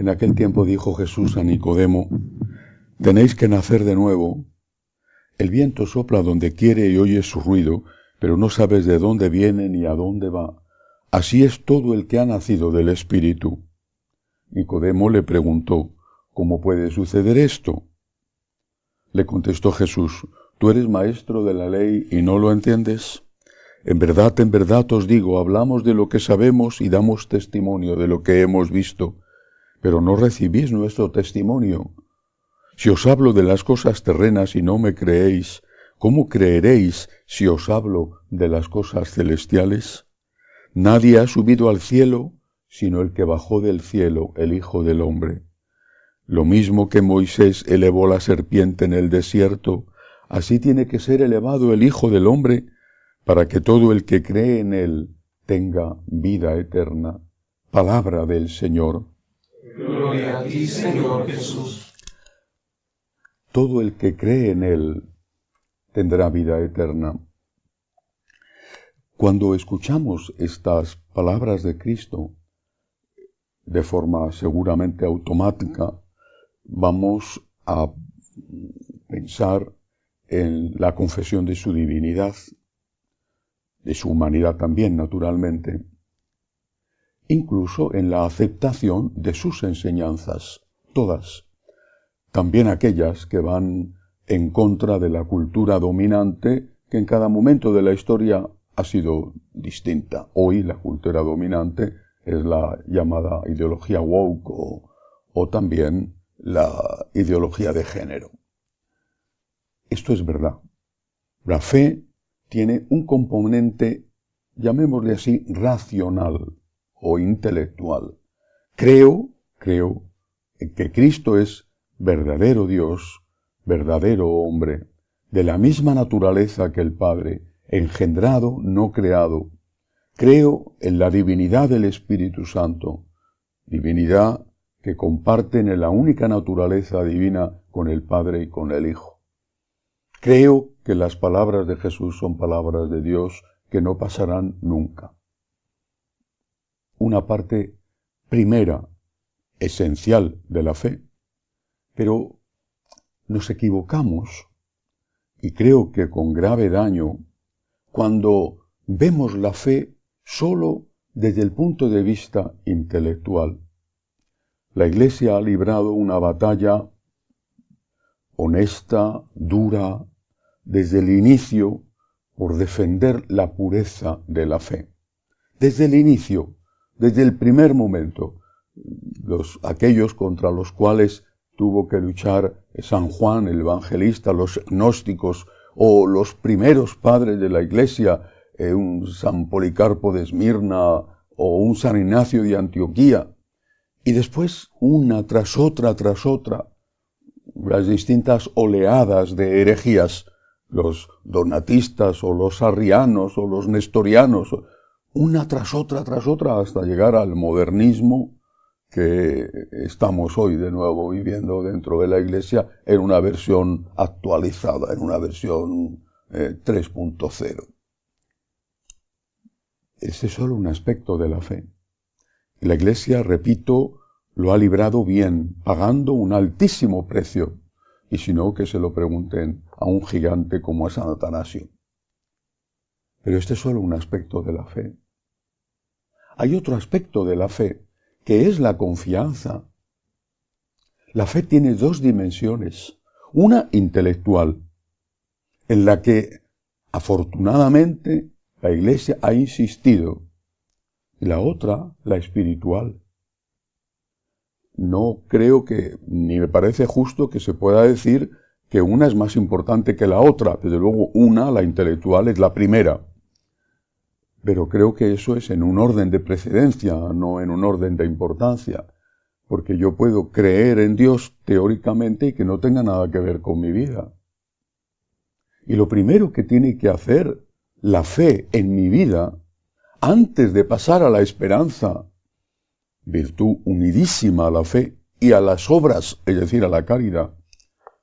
En aquel tiempo dijo Jesús a Nicodemo: tenéis que nacer de nuevo. El viento sopla donde quiere y oyes su ruido, pero no sabes de dónde viene ni a dónde va. Así es todo el que ha nacido del Espíritu. Nicodemo le preguntó: ¿cómo puede suceder esto? Le contestó Jesús: ¿tú eres maestro de la ley y no lo entiendes? En verdad os digo, hablamos de lo que sabemos y damos testimonio de lo que hemos visto, pero no recibís nuestro testimonio. Si os hablo de las cosas terrenas y no me creéis, ¿cómo creeréis si os hablo de las cosas celestiales? Nadie ha subido al cielo, sino el que bajó del cielo, el Hijo del Hombre. Lo mismo que Moisés elevó la serpiente en el desierto, así tiene que ser elevado el Hijo del Hombre, para que todo el que cree en él tenga vida eterna. Palabra del Señor. Gloria a ti, Señor Jesús. Todo el que cree en él tendrá vida eterna. Cuando escuchamos estas palabras de Cristo, de forma seguramente automática, vamos a pensar en la confesión de su divinidad, de su humanidad también, naturalmente, incluso en la aceptación de sus enseñanzas, todas, también aquellas que van en contra de la cultura dominante, que en cada momento de la historia ha sido distinta. Hoy la cultura dominante es la llamada ideología woke o también la ideología de género. Esto es verdad. La fe tiene un componente, llamémosle así, racional o intelectual. Creo en que Cristo es verdadero Dios, verdadero hombre, de la misma naturaleza que el Padre, engendrado, no creado. Creo en la divinidad del Espíritu Santo, divinidad que comparten en la única naturaleza divina con el Padre y con el Hijo. Creo que las palabras de Jesús son palabras de Dios que no pasarán nunca. Una parte primera, esencial de la fe, pero nos equivocamos, y creo que con grave daño, cuando vemos la fe solo desde el punto de vista intelectual. La Iglesia ha librado una batalla honesta, dura, desde el inicio, por defender la pureza de la fe. Desde el inicio, desde el primer momento, aquellos contra los cuales tuvo que luchar San Juan el Evangelista, los gnósticos o los primeros padres de la Iglesia, un San Policarpo de Esmirna o un San Ignacio de Antioquía, y después una tras otra, las distintas oleadas de herejías, los donatistas o los arrianos o los nestorianos, una tras otra, hasta llegar al modernismo que estamos hoy de nuevo viviendo dentro de la Iglesia en una versión actualizada, en una versión 3.0. Este es solo un aspecto de la fe. La Iglesia, repito, lo ha librado bien, pagando un altísimo precio, y si no, que se lo pregunten a un gigante como a San Atanasio. Pero este es solo un aspecto de la fe. Hay otro aspecto de la fe, que es la confianza. La fe tiene dos dimensiones, una intelectual, en la que afortunadamente la Iglesia ha insistido, y la otra, la espiritual. No creo que, ni me parece justo que se pueda decir que una es más importante que la otra. Desde luego una, la intelectual, es la primera. Pero creo que eso es en un orden de precedencia, no en un orden de importancia. Porque yo puedo creer en Dios teóricamente y que no tenga nada que ver con mi vida. Y lo primero que tiene que hacer la fe en mi vida, antes de pasar a la esperanza, virtud unidísima a la fe y a las obras, es decir, a la caridad,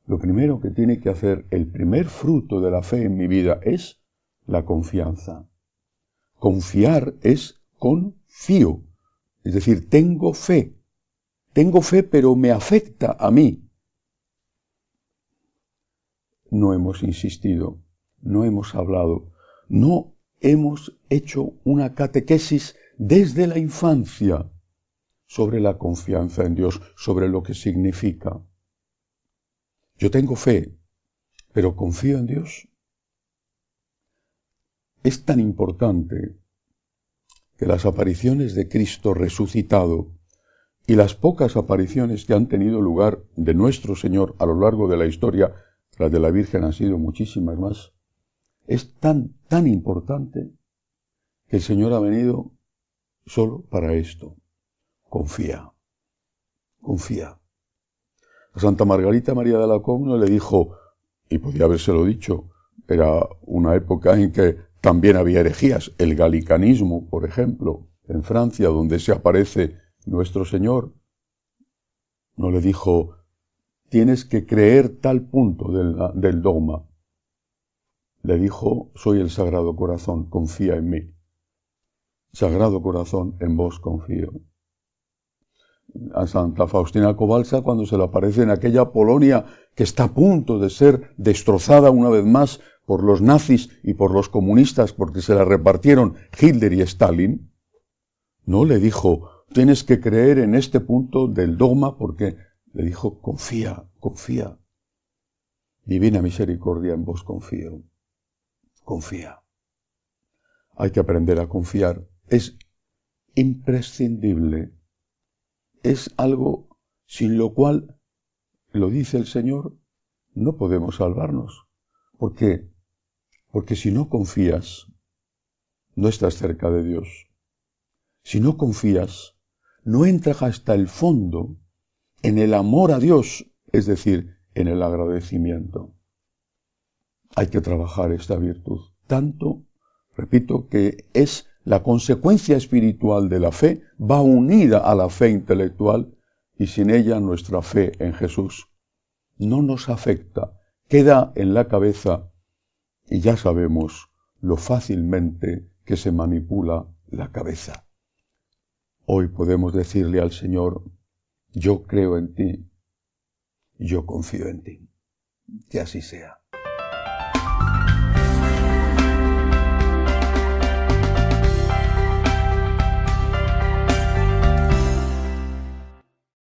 lo primero que tiene que hacer el primer fruto de la fe en mi vida es la confianza. Confiar es confío, es decir, tengo fe tengo fe, pero me afecta a mí. No hemos insistido, no hemos hablado, no hemos hecho una catequesis desde la infancia sobre la confianza en Dios, sobre lo que significa. Yo tengo fe, pero confío en Dios. Es tan importante que las apariciones de Cristo resucitado y las pocas apariciones que han tenido lugar de nuestro Señor a lo largo de la historia, las de la Virgen han sido muchísimas más, es tan importante que el Señor ha venido solo para esto. Confía, confía. A Santa Margarita María de Alacoque le dijo, y podía habérselo dicho, era una época en que también había herejías, el galicanismo, por ejemplo, en Francia, donde se aparece nuestro Señor. No le dijo, tienes que creer tal punto del dogma. Le dijo, soy el Sagrado Corazón, confía en mí. Sagrado Corazón, en vos confío. A Santa Faustina Kowalska, cuando se le aparece en aquella Polonia que está a punto de ser destrozada una vez más por los nazis y por los comunistas porque se la repartieron Hitler y Stalin, no le dijo, tienes que creer en este punto del dogma, porque le dijo, confía, confía. Divina misericordia, en vos confío. Confía. Hay que aprender a confiar. Es imprescindible. Es algo sin lo cual, lo dice el Señor, no podemos salvarnos. ¿Por qué? Porque si no confías, no estás cerca de Dios. Si no confías, no entras hasta el fondo en el amor a Dios, es decir, en el agradecimiento. Hay que trabajar esta virtud. Tanto, repito, que es la consecuencia espiritual de la fe, va unida a la fe intelectual y sin ella nuestra fe en Jesús no nos afecta, queda en la cabeza y ya sabemos lo fácilmente que se manipula la cabeza. Hoy podemos decirle al Señor, yo creo en ti, yo confío en ti. Que así sea.